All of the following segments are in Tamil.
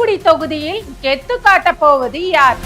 தூத்துக்குடி தொகுதியில் கெத்து காட்டப் போவது யார்?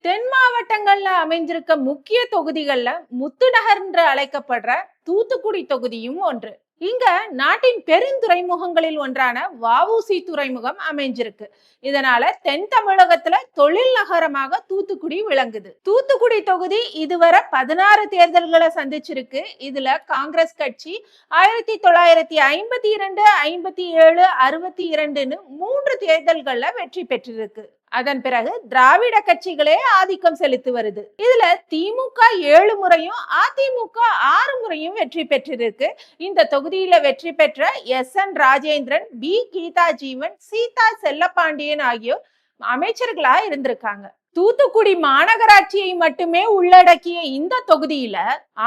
தென் மாவட்டங்கள்ல அமைஞ்சிருக்க முக்கிய தொகுதிகள்ல முத்துநகர் என்று அழைக்கப்படுற தூத்துக்குடி தொகுதியும் ஒன்று. இங்க நாட்டின் பெருந்துறைமுகங்களில் ஒன்றான வஉசி துறைமுகம் அமைஞ்சிருக்கு. இதனால தென் தமிழகத்துல தொழில் நகரமாக தூத்துக்குடி விளங்குது. தூத்துக்குடி தொகுதி இதுவரை 16 தேர்தல்களை சந்திச்சிருக்கு. இதுல காங்கிரஸ் கட்சி 1952, 57, 62ன்னு 3 தேர்தல்கள்ல வெற்றி பெற்றிருக்கு. அதன் பிறகு திராவிட கட்சிகளே ஆதிக்கம் செலுத்தி வருது. இதுல திமுக 7 முறையும் அதிமுக 6 முறையும் வெற்றி பெற்றிருக்கு. இந்த தொகுதியில வெற்றி பெற்ற எஸ்.என். ராஜேந்திரன், பி. கீதா ஜீவன், சீதா செல்லப்பாண்டியன் ஆகியோர் அமைச்சர்களா இருந்திருக்காங்க. தூத்துக்குடி மாநகராட்சியை மட்டுமே உள்ளடக்கிய இந்த தொகுதியில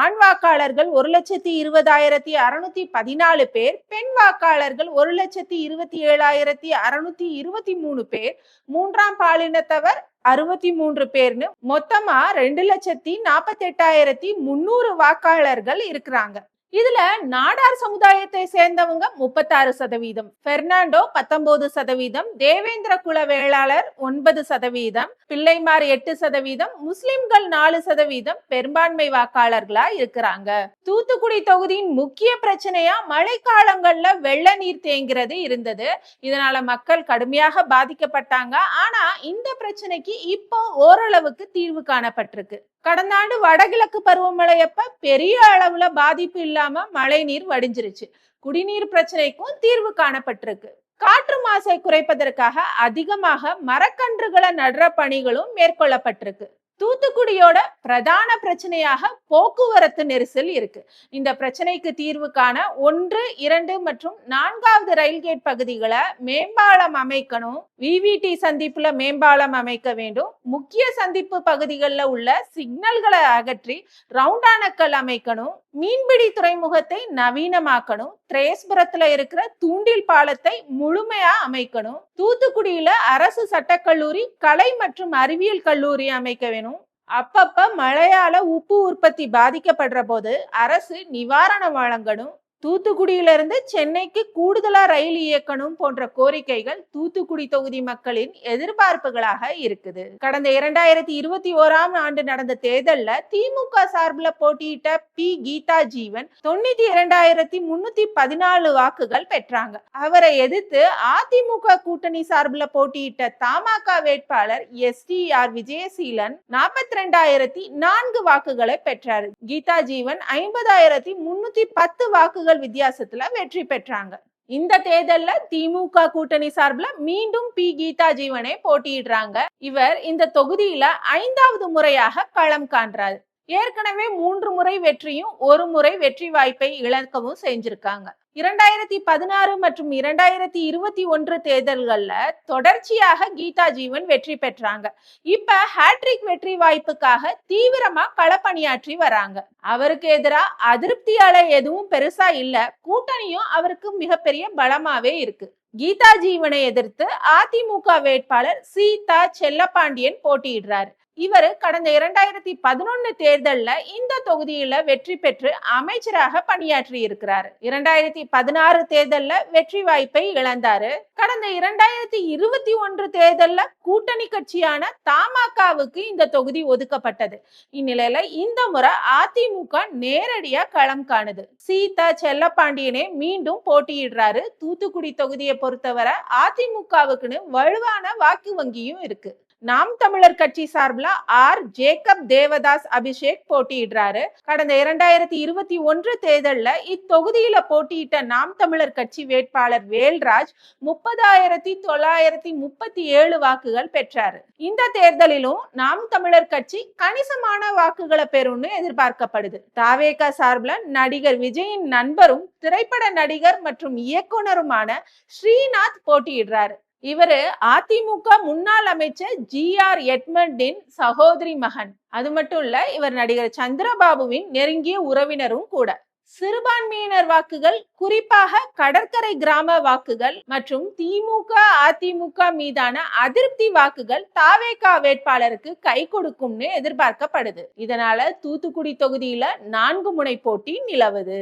ஆண் வாக்காளர்கள் 1,20,614 பேர், பெண் வாக்காளர்கள் 1,27,623 பேர், மூன்றாம் பாலினத்தவர் 63 பேர்னு மொத்தமா 2,48,300 வாக்காளர்கள் இருக்கிறாங்க. இதுல நாடார் சமுதாயத்தை சேர்ந்தவங்க 36%, பெர்னாண்டோ 19%, தேவேந்திர குல வேளாளர் 9%, பிள்ளைமார் 8%, முஸ்லிம்கள் 4% பெரும்பான்மை வாக்காளர்களா இருக்கிறாங்க. தூத்துக்குடி தொகுதியின் முக்கிய பிரச்சனையா மழைக்காலங்கள்ல வெள்ள நீர் தேங்கிறது இருந்தது. இதனால மக்கள் கடுமையாக பாதிக்கப்பட்டாங்க. ஆனா இந்த பிரச்சனைக்கு இப்போ ஓரளவுக்கு தீர்வு காணப்பட்டிருக்கு. கடந்த ஆண்டு வடகிழக்கு பருவமழையப்ப பெரிய அளவுல பாதிப்பு இல்லாம மழை நீர் வடிஞ்சிருச்சு. குடிநீர் பிரச்சனைக்கும் தீர்வு காணப்பட்டிருக்கு. காற்று மாசை குறைப்பதற்காக அதிகமாக மரக்கன்றுகளை நடுற பணிகளும் மேற்கொள்ளப்பட்டிருக்கு. தூத்துக்குடியோட பிரதான பிரச்சனையாக போக்குவரத்து நெரிசல் இருக்கு. இந்த பிரச்சனைக்கு தீர்வு காண 1, 2 மற்றும் 4வது ரயில்கேட் பகுதிகளை மேம்பாலம் அமைக்கணும். விவிடி சந்திப்புல மேம்பாலம் அமைக்க வேண்டும். முக்கிய சந்திப்பு பகுதிகளில் உள்ள சிக்னல்களை அகற்றி ரவுண்டானக்கல் அமைக்கணும். மீன்பிடி துறைமுகத்தை நவீனமாக்கணும். திரேஸ்புரத்துல இருக்கிற தூண்டில் பாலத்தை முழுமையா அமைக்கணும். தூத்துக்குடியில அரசு சட்டக்கல்லூரி, கலை மற்றும் அறிவியல் கல்லூரி அமைக்க வேணும். அப்பப்ப மழையால உப்பு உற்பத்தி பாதிக்கப்படுற போது அரசு நிவாரணம் வழங்கணும். தூத்துக்குடியிலிருந்து சென்னைக்கு கூடுதலா ரயில் இயக்கணும் போன்ற கோரிக்கைகள் தூத்துக்குடி தொகுதி மக்களின் எதிர்பார்ப்புகளாக இருக்குது. கடந்த 2021ஆம் ஆண்டு நடந்த தேர்தல்ல திமுக சார்பில் போட்டியிட்ட பி. கீதா ஜீவன் 92,314 வாக்குகள் பெற்றாங்க. அவரை எதிர்த்து அதிமுக கூட்டணி சார்பில் போட்டியிட்ட தமாக வேட்பாளர் எஸ்.டி.ஆர். விஜயசீலன் 42,004 வாக்குகளை பெற்றார். கீதா ஜீவன் 50,310 வாக்குகள் வித்தியாசத்துல வெற்றி பெற்றாங்க. இந்த தேர்தல்ல திமுக கூட்டணி சார்பில் மீண்டும் பி. கீதா ஜீவனை போட்டியிடுறாங்க. இவர் இந்த தொகுதியில 5வது முறையாக களம் காண்றாரு. ஏற்கனவே 3 முறை வெற்றியும் 1 முறை வெற்றி வாய்ப்பை இழக்கவும் செஞ்சிருக்காங்க. 2016 மற்றும் 2021 தேர்தல்கள்ல தொடர்ச்சியாக கீதா ஜீவன் வெற்றி பெற்றாங்க. இப்ப ஹேட்ரிக் வெற்றி வாய்ப்புக்காக தீவிரமா களப்பணியாற்றி வராங்க. அவருக்கு எதிராக அதிருப்தி அலை எதுவும் பெருசா இல்ல. கூட்டணியும் அவருக்கு மிகப்பெரிய பலமாவே இருக்கு. கீதா ஜீவனை எதிர்த்து அதிமுக வேட்பாளர் சீதா செல்லப்பாண்டியன் போட்டியிடுறாரு. இவர் கடந்த 2011 தேர்தல்ல இந்த தொகுதியில வெற்றி பெற்று அமைச்சராக பணியாற்றி இருக்கிறார். 2016 தேர்தல்ல வெற்றி வாய்ப்பை இழந்தாரு. கடந்த 2021 தேர்தல்ல கூட்டணி கட்சியான தமாகவுக்கு இந்த தொகுதி ஒதுக்கப்பட்டது. இந்நிலையில இந்த முறை அதிமுக நேரடியா களம் காணுது. சீதா செல்லப்பாண்டியனே மீண்டும் போட்டியிடுறாரு. தூத்துக்குடி தொகுதியை பொறுத்தவரை அதிமுகவுக்குன்னு வலுவான வாக்கு வங்கியும் இருக்கு. நாம் தமிழர் கட்சி சார்பில் ஆர். ஜேக்கப் தேவதாஸ் அபிஷேக் போட்டியிடுறாரு. கடந்த 2021 தேர்தல்ல இத்தொகுதியில போட்டியிட்ட நாம் தமிழர் கட்சி வேட்பாளர் வேல்ராஜ் 30,937 வாக்குகள் பெற்றாரு. இந்த தேர்தலிலும் நாம் தமிழர் கட்சி கணிசமான வாக்குகளை பெறும்னு எதிர்பார்க்கப்படுது. தாவேகா சார்பில் நடிகர் விஜயின் நண்பரும் திரைப்பட நடிகர் மற்றும் இயக்குனருமான ஸ்ரீநாத் போட்டியிடுறாரு. இவரு அதிமுக முன்னாள் அமைச்சர் ஜி.ஆர். எட்மண்டின் சகோதரி மகன். அது மட்டும் இல்ல, இவர் நடிகர் சந்திரபாபுவின் நெருங்கிய உறவினரும் கூட. சிறுபான்மையினர் வாக்குகள், குறிப்பாக கடற்கரை கிராம வாக்குகள் மற்றும் திமுக அதிமுக மீதான அதிருப்தி வாக்குகள் தாவேகா வேட்பாளருக்கு கை கொடுக்கும்னு எதிர்பார்க்கப்படுது. இதனால தூத்துக்குடி தொகுதியில 4 முனை போட்டி நிலவுது.